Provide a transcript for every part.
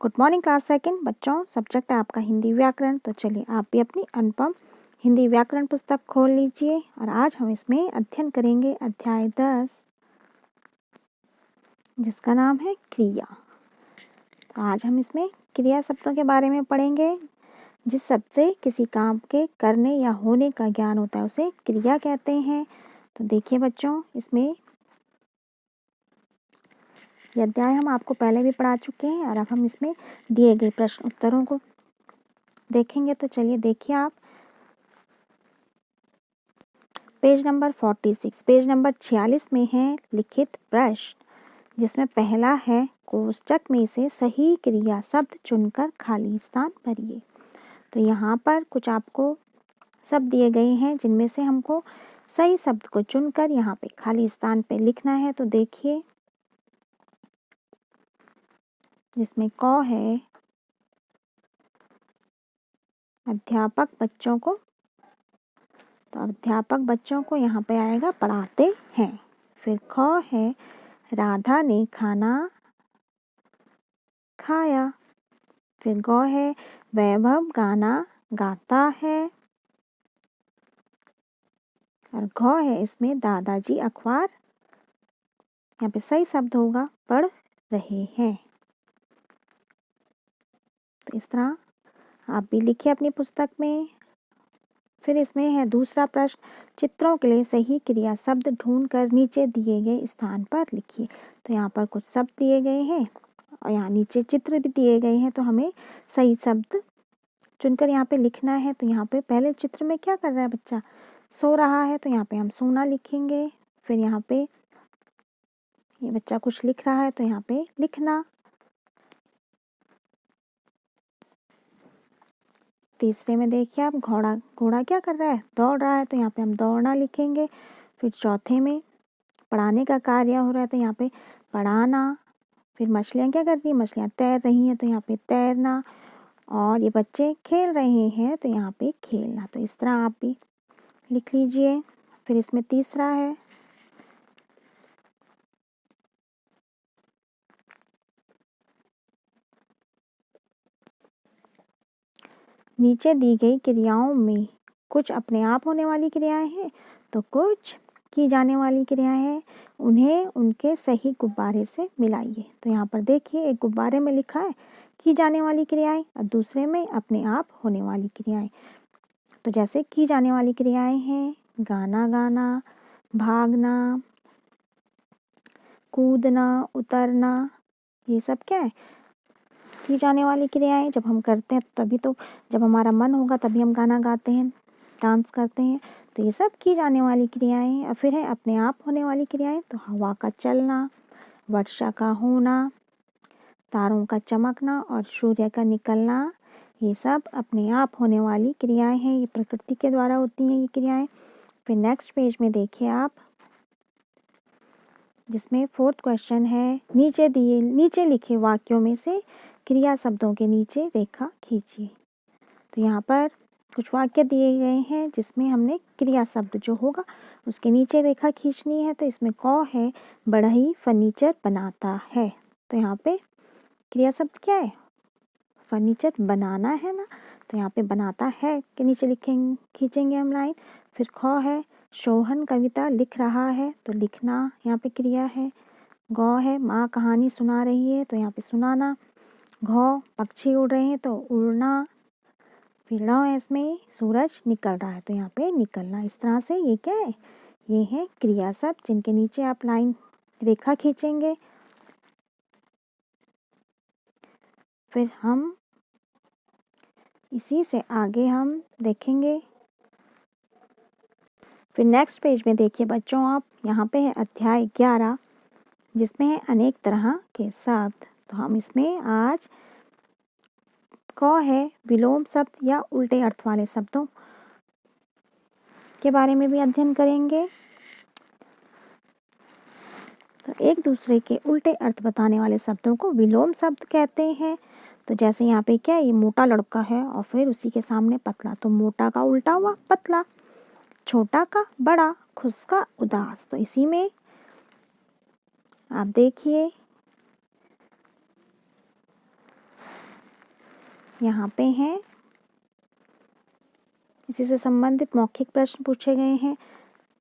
Good morning class second बच्चों। Subject है आपका हिंदी व्याकरण। तो चलिए आप भी अपनी अनुपम हिंदी व्याकरण पुस्तक खोल लीजिए और आज हम इसमें अध्ययन करेंगे अध्याय 10 जिसका नाम है क्रिया। तो आज हम इसमें क्रिया शब्दों के बारे में पढ़ेंगे। जिस शब्द से किसी काम के करने या होने का ज्ञान होता है उसे क्रिया कहते हैं। तो देखिए बच्चों, इसमें ये अध्याय हम आपको पहले भी पढ़ा चुके हैं और अब हम इसमें दिए गए प्रश्न उत्तरों को देखेंगे। तो चलिए देखिए आप पेज नंबर 46, पेज नंबर 46 में है लिखित प्रश्न, जिसमें पहला है कोष्टक में से सही क्रिया शब्द चुनकर खाली स्थान भरिए। तो यहाँ पर कुछ आपको शब्द दिए गए हैं जिनमें से हमको सही शब्द को चुनकर यहाँ पे खाली स्थान पे लिखना है। तो देखिए, जिसमें क है अध्यापक बच्चों को, तो अध्यापक बच्चों को यहाँ पे आएगा पढ़ाते हैं। फिर ख है राधा ने खाना खाया। फिर ग है वैभव गाना गाता है। और घ है इसमें दादाजी अखबार, यहाँ पे सही शब्द होगा पढ़ रहे हैं। तो इस तरह आप भी लिखिए अपनी पुस्तक में। फिर इसमें है दूसरा प्रश्न, चित्रों के लिए सही क्रिया शब्द ढूंढकर नीचे दिए गए स्थान पर लिखिए। तो यहाँ पर कुछ शब्द दिए गए हैं और यहाँ नीचे चित्र भी दिए गए हैं, तो हमें सही शब्द चुनकर यहाँ पे लिखना है। तो यहाँ पे पहले चित्र में क्या कर रहा है बच्चा, सो रहा है, तो यहाँ पे हम सोना लिखेंगे। फिर यहाँ पे ये बच्चा कुछ लिख रहा है, तो यहाँ पे लिखना। तीसरे में देखिए आप, घोड़ा क्या कर रहा है, दौड़ रहा है, तो यहाँ पे हम दौड़ना लिखेंगे। फिर चौथे में पढ़ाने का कार्य हो रहा है, तो यहाँ पे पढ़ाना। फिर मछलियाँ क्या कर रही हैं, मछलियाँ तैर रही हैं, तो यहाँ पे तैरना। और ये बच्चे खेल रहे हैं, तो यहाँ पे खेलना। तो इस तरह आप भी लिख लीजिए। फिर इसमें तीसरा है नीचे दी गई क्रियाओं में कुछ अपने आप होने वाली क्रियाएं हैं तो कुछ की जाने वाली क्रियाएं हैं, उन्हें उनके सही गुब्बारे से मिलाइए। तो यहाँ पर देखिए, एक गुब्बारे में लिखा है की जाने वाली क्रियाएं और दूसरे में अपने आप होने वाली क्रियाएं। तो जैसे की जाने वाली क्रियाएं हैं गाना गाना, भागना, कूदना, उतरना, ये सब क्या है, की जाने वाली क्रियाएं। जब हम करते हैं तभी तो, जब हमारा मन होगा तभी हम गाना गाते हैं, डांस करते हैं। तो ये सब की जाने वाली क्रियाएं हैं। और फिर है अपने आप होने वाली क्रियाएं, तो हवा का चलना, वर्षा का होना, तारों का चमकना और सूर्य का निकलना, ये सब अपने आप होने वाली क्रियाएं हैं। ये प्रकृति के द्वारा होती हैं ये क्रियाएं। फिर नेक्स्ट पेज में देखिए आप, जिसमें फोर्थ क्वेश्चन है नीचे लिखे वाक्यों में से क्रिया शब्दों के नीचे रेखा खींचिए। तो यहाँ पर कुछ वाक्य दिए गए हैं जिसमें हमने क्रिया शब्द जो होगा उसके नीचे रेखा खींचनी है। तो इसमें क है बढ़ई फर्नीचर बनाता है। तो यहाँ पे क्रिया शब्द क्या है, फर्नीचर बनाना है ना, तो यहाँ पे बनाता है के नीचे लिखेंगे, खींचेंगे हम लाइन। फिर ख है सोहन कविता लिख रहा है, तो लिखना यहाँ पे क्रिया है। ग है माँ कहानी सुना रही है, तो यहाँ पे सुनाना। घ पक्षी उड़ रहे हैं, तो उड़ना। फिर ण है इसमें सूरज निकल रहा है, तो यहाँ पे निकलना। इस तरह से ये क्या है, ये है क्रिया शब्द जिनके नीचे आप लाइन रेखा खींचेंगे। फिर हम इसी से आगे हम देखेंगे। फिर नेक्स्ट पेज में देखिए बच्चों आप, यहाँ पे है अध्याय 11 जिसमें है अनेक तरह के शब्द। तो हम इसमें आज क है विलोम शब्द या उल्टे अर्थ वाले शब्दों के बारे में भी अध्ययन करेंगे। तो एक दूसरे के उल्टे अर्थ बताने वाले शब्दों को विलोम शब्द कहते हैं। तो जैसे यहाँ पे क्या है, ये मोटा लड़का है और फिर उसी के सामने पतला, तो मोटा का उल्टा हुआ पतला। छोटा का बड़ा, खुश का उदास। तो इसी में आप देखिए यहाँ पे हैं इसी से संबंधित मौखिक प्रश्न पूछे गए हैं,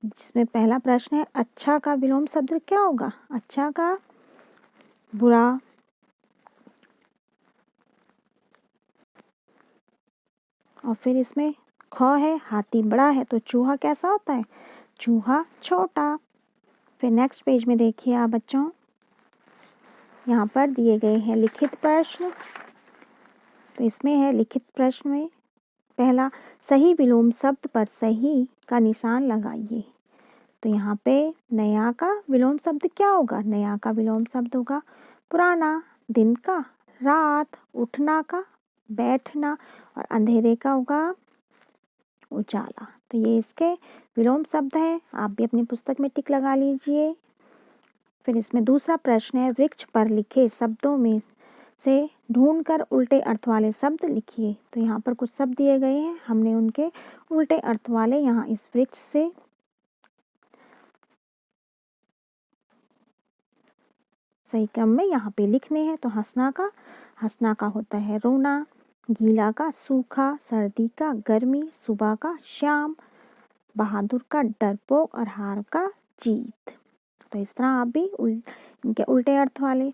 जिसमें पहला प्रश्न है अच्छा का विलोम शब्द क्या होगा? अच्छा का बुरा, और फिर इसमें ख है हाथी बड़ा है तो चूहा कैसा होता है? चूहा छोटा। फिर नेक्स्ट पेज में देखिए आप बच्चों, यहाँ पर दिए गए हैं लिखित प्रश्न। तो इसमें है लिखित प्रश्न में पहला सही विलोम शब्द पर सही का निशान लगाइए। तो यहाँ पे नया का विलोम शब्द क्या होगा? नया का विलोम शब्द होगा पुराना, दिन का रात, उठना का बैठना, और अंधेरे का होगा उजाला। तो ये इसके विलोम शब्द हैं, आप भी अपनी पुस्तक में टिक लगा लीजिए। फिर इसमें दूसरा प्रश्न है वृक्ष पर लिखे शब्दों में से ढूंढकर उल्टे अर्थ वाले शब्द लिखिए। तो यहाँ पर कुछ शब्द दिए गए हैं, हमने उनके उल्टे अर्थ वाले यहाँ इस वृक्ष से सही क्रम में यहाँ पे लिखने हैं। तो हंसना का होता है रोना, गीला का सूखा, सर्दी का गर्मी, सुबह का शाम, बहादुर का डरपोक, और हार का जीत। तो इस तरह आप भी इनके उल्टे अर्थ वाले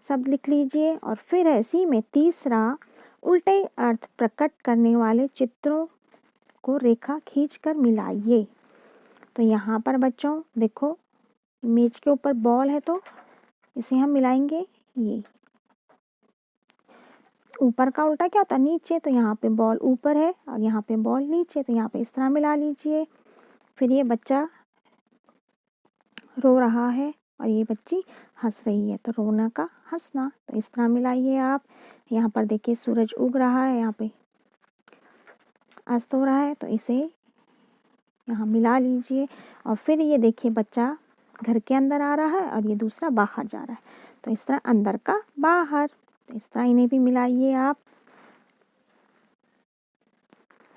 शब्द लिख लीजिए। और फिर है इसी में तीसरा उल्टे अर्थ प्रकट करने वाले चित्रों को रेखा खींचकर मिलाइए। तो यहाँ पर बच्चों देखो इमेज के ऊपर बॉल है तो इसे हम मिलाएंगे, ये ऊपर का उल्टा क्या होता है? नीचे। तो यहाँ पे बॉल ऊपर है और यहाँ पे बॉल नीचे, तो यहाँ पे इस तरह मिला लीजिए। फिर ये बच्चा रो रहा है और ये बच्ची हंस रही है, तो रोना का हंसना। तो इस तरह मिलाइए आप। यहाँ पर देखिए सूरज उग रहा है, यहाँ पे अस्त हो रहा है, तो इसे यहाँ मिला लीजिए। और फिर ये देखिए बच्चा घर के अंदर आ रहा है और ये दूसरा बाहर जा रहा है, तो इस तरह अंदर का बाहर। तो इस तरह इन्हें भी मिलाइए आप।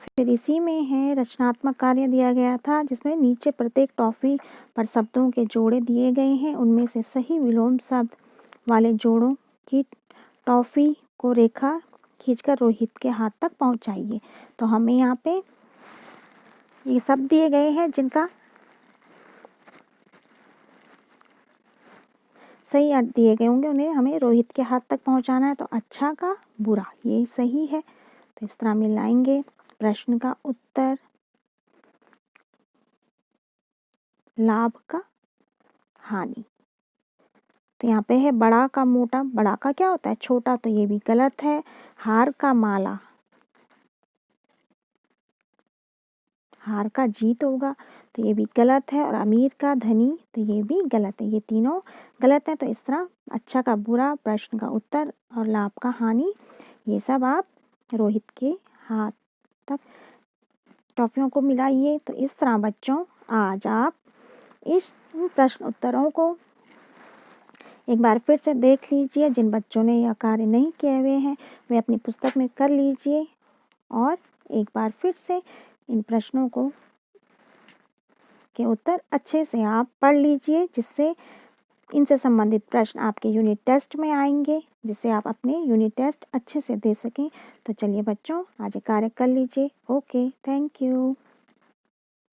फिर इसी में है रचनात्मक कार्य दिया गया था, जिसमें नीचे प्रत्येक टॉफी पर शब्दों के जोड़े दिए गए हैं, उनमें से सही विलोम शब्द वाले जोड़ों की टॉफी को रेखा खींचकर रोहित के हाथ तक पहुंचाइए। तो हमें यहाँ पे ये शब्द दिए गए हैं जिनका सही अर्थ दिए गए होंगे, उन्हें हमें रोहित के हाथ तक पहुंचाना है। तो अच्छा का बुरा ये सही है, तो इस तरह मिलाएंगे। प्रश्न का उत्तर, लाभ का हानि। तो यहाँ पे है बड़ा का मोटा, बड़ा का क्या होता है? छोटा, तो ये भी गलत है। हार का माला, हार का जीत होगा, तो ये भी गलत है। और अमीर का धनी, तो ये भी गलत है। ये तीनों गलत है। तो इस तरह अच्छा का बुरा, प्रश्न का उत्तर और लाभ का हानि, ये सब आप रोहित के हाथ तक टॉफियों को मिलाइए। तो इस तरह बच्चों आज आप इस प्रश्न उत्तरों को एक बार फिर से देख लीजिए। जिन बच्चों ने यह कार्य नहीं किए हुए हैं वे अपनी पुस्तक में कर लीजिए, और एक बार फिर से इन प्रश्नों को के उत्तर अच्छे से आप पढ़ लीजिए, जिससे इनसे संबंधित प्रश्न आपके यूनिट टेस्ट में आएंगे, जिससे आप अपने यूनिट टेस्ट अच्छे से दे सकें। तो चलिए बच्चों आज ये कार्य कर लीजिए। Okay, thank you.